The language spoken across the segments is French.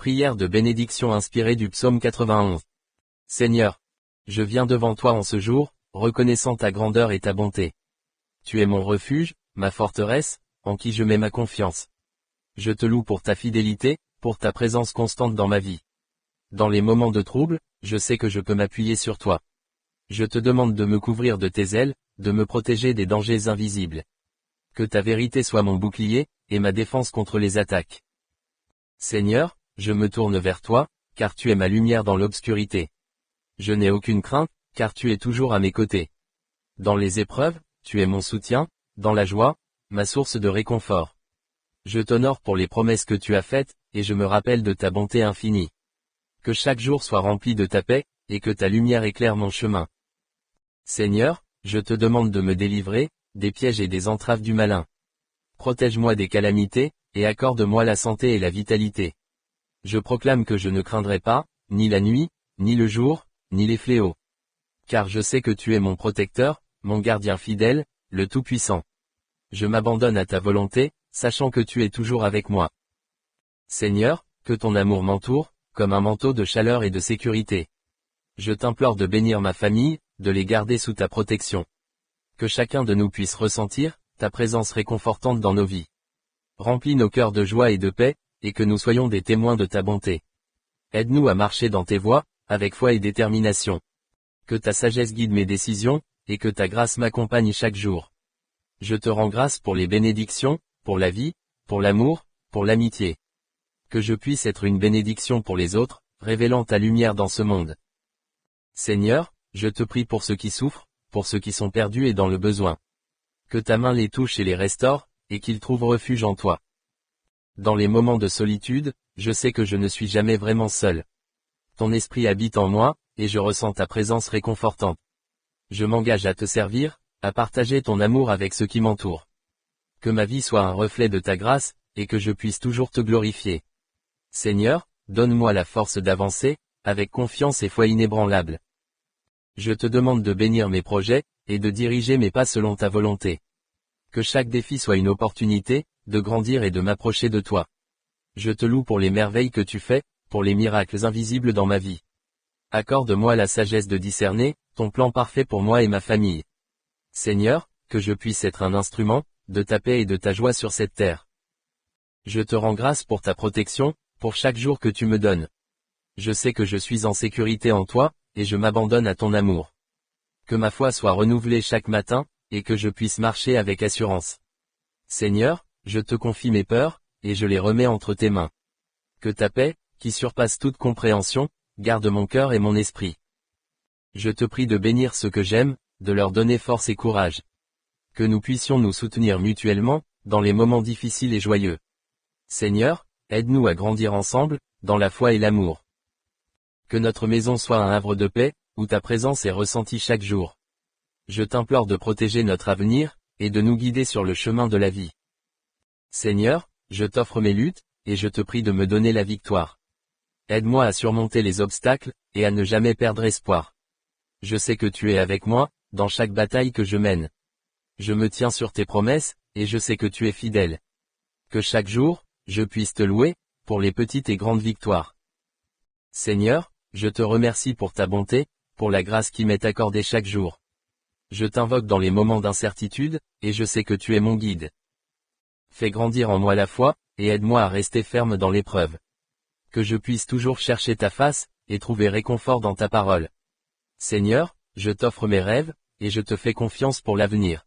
Prière de bénédiction inspirée du psaume 91. Seigneur, je viens devant toi en ce jour, reconnaissant ta grandeur et ta bonté. Tu es mon refuge, ma forteresse, en qui je mets ma confiance. Je te loue pour ta fidélité, pour ta présence constante dans ma vie. Dans les moments de trouble, je sais que je peux m'appuyer sur toi. Je te demande de me couvrir de tes ailes, de me protéger des dangers invisibles. Que ta vérité soit mon bouclier, et ma défense contre les attaques. Seigneur, je me tourne vers toi, car tu es ma lumière dans l'obscurité. Je n'ai aucune crainte, car tu es toujours à mes côtés. Dans les épreuves, tu es mon soutien, dans la joie, ma source de réconfort. Je t'honore pour les promesses que tu as faites, et je me rappelle de ta bonté infinie. Que chaque jour soit rempli de ta paix, et que ta lumière éclaire mon chemin. Seigneur, je te demande de me délivrer, des pièges et des entraves du malin. Protège-moi des calamités, et accorde-moi la santé et la vitalité. Je proclame que je ne craindrai pas, ni la nuit, ni le jour, ni les fléaux. Car je sais que tu es mon protecteur, mon gardien fidèle, le Tout-Puissant. Je m'abandonne à ta volonté, sachant que tu es toujours avec moi. Seigneur, que ton amour m'entoure, comme un manteau de chaleur et de sécurité. Je t'implore de bénir ma famille, de les garder sous ta protection. Que chacun de nous puisse ressentir ta présence réconfortante dans nos vies. Remplis nos cœurs de joie et de paix, et que nous soyons des témoins de ta bonté. Aide-nous à marcher dans tes voies, avec foi et détermination. Que ta sagesse guide mes décisions, et que ta grâce m'accompagne chaque jour. Je te rends grâce pour les bénédictions, pour la vie, pour l'amour, pour l'amitié. Que je puisse être une bénédiction pour les autres, révélant ta lumière dans ce monde. Seigneur, je te prie pour ceux qui souffrent, pour ceux qui sont perdus et dans le besoin. Que ta main les touche et les restaure, et qu'ils trouvent refuge en toi. Dans les moments de solitude, je sais que je ne suis jamais vraiment seul. Ton esprit habite en moi, et je ressens ta présence réconfortante. Je m'engage à te servir, à partager ton amour avec ceux qui m'entourent. Que ma vie soit un reflet de ta grâce, et que je puisse toujours te glorifier. Seigneur, donne-moi la force d'avancer, avec confiance et foi inébranlable. Je te demande de bénir mes projets, et de diriger mes pas selon ta volonté. Que chaque défi soit une opportunité, de grandir et de m'approcher de toi. Je te loue pour les merveilles que tu fais, pour les miracles invisibles dans ma vie. Accorde-moi la sagesse de discerner ton plan parfait pour moi et ma famille. Seigneur, que je puisse être un instrument de ta paix et de ta joie sur cette terre. Je te rends grâce pour ta protection, pour chaque jour que tu me donnes. Je sais que je suis en sécurité en toi, et je m'abandonne à ton amour. Que ma foi soit renouvelée chaque matin, et que je puisse marcher avec assurance. Seigneur, je te confie mes peurs, et je les remets entre tes mains. Que ta paix, qui surpasse toute compréhension, garde mon cœur et mon esprit. Je te prie de bénir ceux que j'aime, de leur donner force et courage. Que nous puissions nous soutenir mutuellement, dans les moments difficiles et joyeux. Seigneur, aide-nous à grandir ensemble, dans la foi et l'amour. Que notre maison soit un havre de paix, où ta présence est ressentie chaque jour. Je t'implore de protéger notre avenir, et de nous guider sur le chemin de la vie. Seigneur, je t'offre mes luttes, et je te prie de me donner la victoire. Aide-moi à surmonter les obstacles, et à ne jamais perdre espoir. Je sais que tu es avec moi, dans chaque bataille que je mène. Je me tiens sur tes promesses, et je sais que tu es fidèle. Que chaque jour, je puisse te louer, pour les petites et grandes victoires. Seigneur, je te remercie pour ta bonté, pour la grâce qui m'est accordée chaque jour. Je t'invoque dans les moments d'incertitude, et je sais que tu es mon guide. Fais grandir en moi la foi, et aide-moi à rester ferme dans l'épreuve. Que je puisse toujours chercher ta face, et trouver réconfort dans ta parole. Seigneur, je t'offre mes rêves, et je te fais confiance pour l'avenir.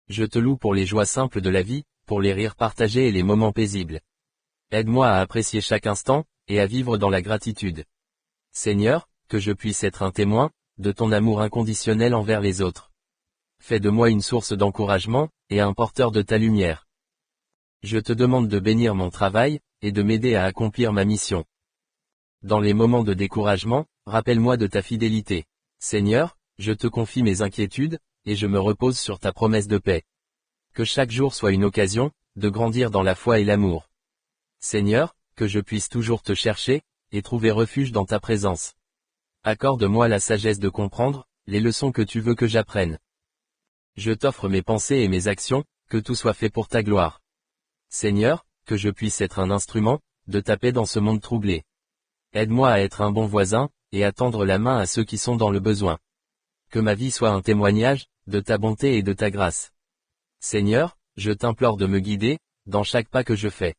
Je te loue pour les joies simples de la vie, pour les rires partagés et les moments paisibles. Aide-moi à apprécier chaque instant, et à vivre dans la gratitude. Seigneur, que je puisse être un témoin de ton amour inconditionnel envers les autres. Fais de moi une source d'encouragement, et un porteur de ta lumière. Je te demande de bénir mon travail, et de m'aider à accomplir ma mission. Dans les moments de découragement, rappelle-moi de ta fidélité. Seigneur, je te confie mes inquiétudes, et je me repose sur ta promesse de paix. Que chaque jour soit une occasion de grandir dans la foi et l'amour. Seigneur, que je puisse toujours te chercher, et trouver refuge dans ta présence. Accorde-moi la sagesse de comprendre les leçons que tu veux que j'apprenne. Je t'offre mes pensées et mes actions, que tout soit fait pour ta gloire. Seigneur, que je puisse être un instrument de ta paix dans ce monde troublé. Aide-moi à être un bon voisin, et à tendre la main à ceux qui sont dans le besoin. Que ma vie soit un témoignage, de ta bonté et de ta grâce. Seigneur, je t'implore de me guider, dans chaque pas que je fais.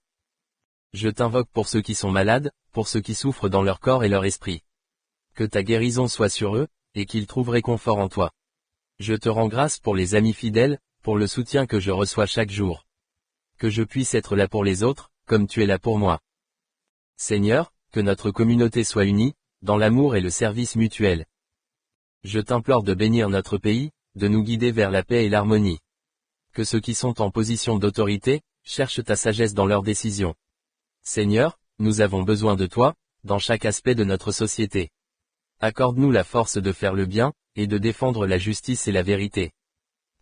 Je t'invoque pour ceux qui sont malades, pour ceux qui souffrent dans leur corps et leur esprit. Que ta guérison soit sur eux, et qu'ils trouvent réconfort en toi. Je te rends grâce pour les amis fidèles, pour le soutien que je reçois chaque jour. Que je puisse être là pour les autres, comme tu es là pour moi. Seigneur, que notre communauté soit unie, dans l'amour et le service mutuel. Je t'implore de bénir notre pays, de nous guider vers la paix et l'harmonie. Que ceux qui sont en position d'autorité, cherchent ta sagesse dans leurs décisions. Seigneur, nous avons besoin de toi, dans chaque aspect de notre société. Accorde-nous la force de faire le bien, et de défendre la justice et la vérité.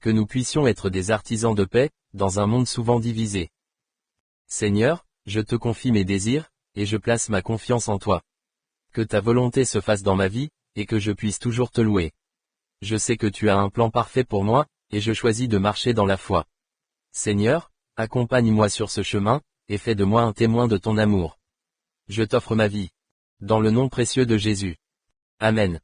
Que nous puissions être des artisans de paix, dans un monde souvent divisé. Seigneur, je te confie mes désirs, et je place ma confiance en toi. Que ta volonté se fasse dans ma vie, et que je puisse toujours te louer. Je sais que tu as un plan parfait pour moi, et je choisis de marcher dans la foi. Seigneur, accompagne-moi sur ce chemin, et fais de moi un témoin de ton amour. Je t'offre ma vie. Dans le nom précieux de Jésus. Amen.